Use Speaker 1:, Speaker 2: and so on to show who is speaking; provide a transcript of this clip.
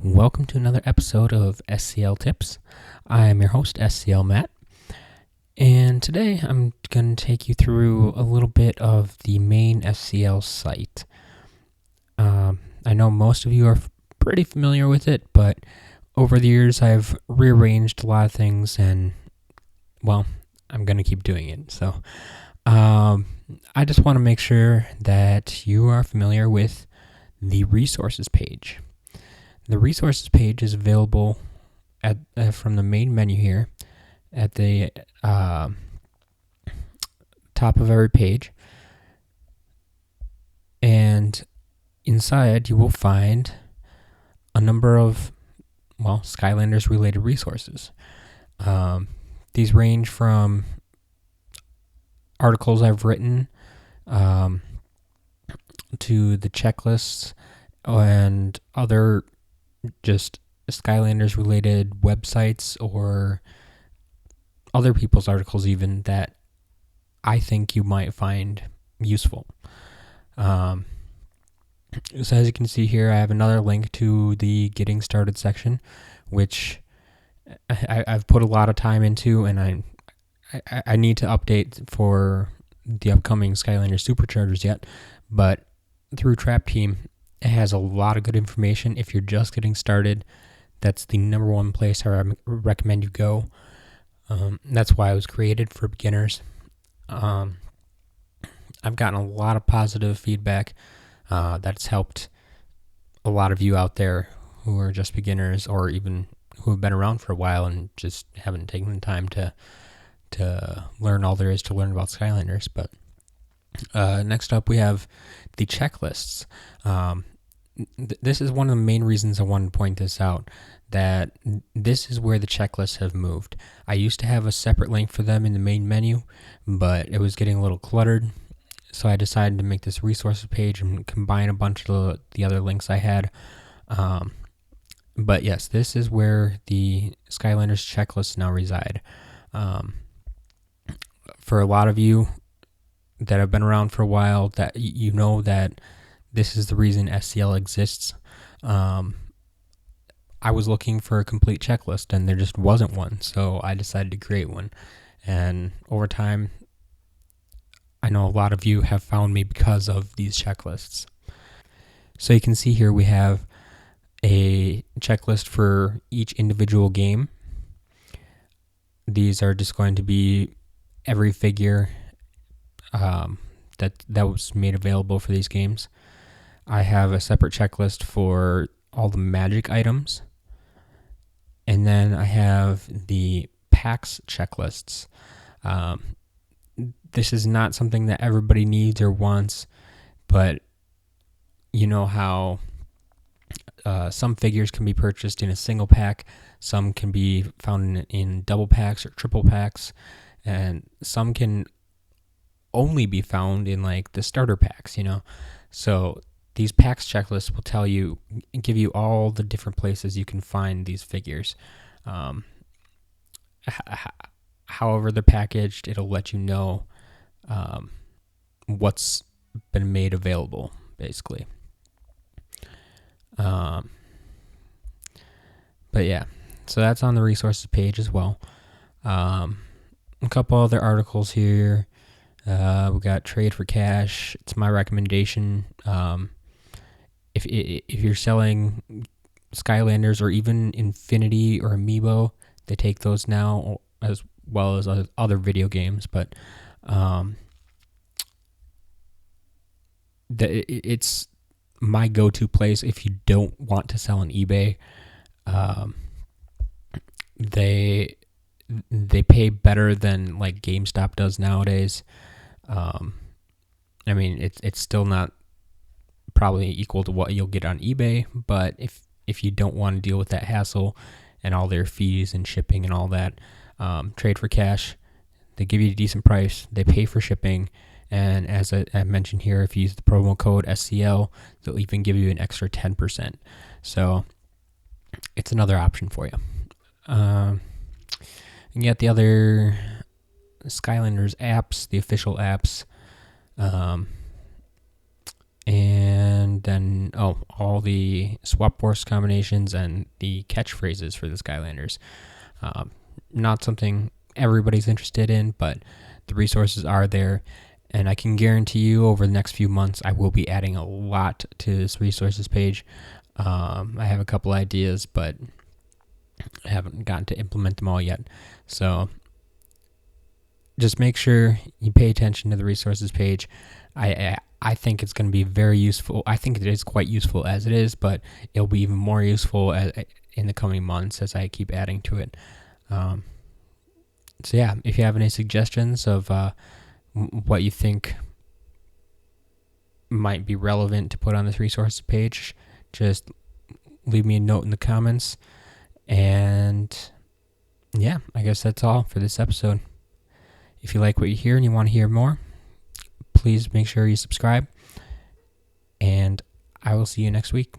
Speaker 1: Welcome to another episode of SCL Tips. I am your host, SCL Matt, and today I'm going to take you through a little bit of the main SCL site. I know most of you are pretty familiar with it, but over the years I've rearranged a lot of things, and, well, I'm going to keep doing it. So I just want to make sure that you are familiar with the resources page. The resources page is available at from the main menu here at the top of every page. And inside you will find a number of, Skylanders related resources. These range from articles I've written to the checklists and other just Skylanders related websites or other people's articles even that I think you might find useful. So as you can see here, I have another link to the Getting Started section, which I've put a lot of time into, and I need to update for the upcoming Skylanders Superchargers yet, but through Trap Team, it has a lot of good information. If you're just getting started, that's the number one place I recommend you go. That's why it was created for beginners. I've gotten a lot of positive feedback that's helped a lot of you out there who are just beginners or even who have been around for a while and just haven't taken the time to learn all there is to learn about Skylanders. But next up, we have the checklists. This is one of the main reasons I wanted to point this out, that this is where the checklists have moved. I used to have a separate link for them in the main menu, but it was getting a little cluttered, so I decided to make this resources page and combine a bunch of the other links I had. But yes, this is where the Skylanders checklists now reside. For a lot of you that have been around for a while, that you know that this is the reason SCL exists. I was looking for a complete checklist and there just wasn't one, so I decided to create one. And over time, I know a lot of you have found me because of these checklists. So you can see here we have a checklist for each individual game. These are just going to be every figure that was made available for these games. I have a separate checklist for all the magic items. And then I have the packs checklists. This is not something that everybody needs or wants, but you know how some figures can be purchased in a single pack, some can be found in double packs or triple packs, and some can only be found in like the starter packs, So these packs checklists will give you all the different places you can find these figures. However they're packaged, it'll let you know what's been made available, basically. But yeah, so that's on the resources page as well. A couple other articles here. We got Trade for Cash. It's my recommendation. If you're selling Skylanders or even Infinity or Amiibo, they take those now as well as other video games. But it's my go-to place if you don't want to sell on eBay. They pay better than like GameStop does nowadays. I mean, it's still not probably equal to what you'll get on eBay, but if you don't want to deal with that hassle and all their fees and shipping and all that, Trade for Cash, they give you a decent price, they pay for shipping, and as I mentioned here, if you use the promo code SCL, they'll even give you an extra 10%. So it's another option for you. And you got the other Skylanders apps, the official apps, and and then all the swap force combinations and the catchphrases for the Skylanders. Not something everybody's interested in, but the resources are there, and I can guarantee you over the next few months I will be adding a lot to this resources page. I have a couple ideas, but I haven't gotten to implement them all yet. So just make sure you pay attention to the resources page. I think it's going to be very useful. I think it is quite useful as it is, but it'll be even more useful in the coming months as I keep adding to it. So yeah, if you have any suggestions of what you think might be relevant to put on this resources page, just leave me a note in the comments. And yeah, I guess that's all for this episode. If you like what you hear and you want to hear more, please make sure you subscribe, and I will see you next week.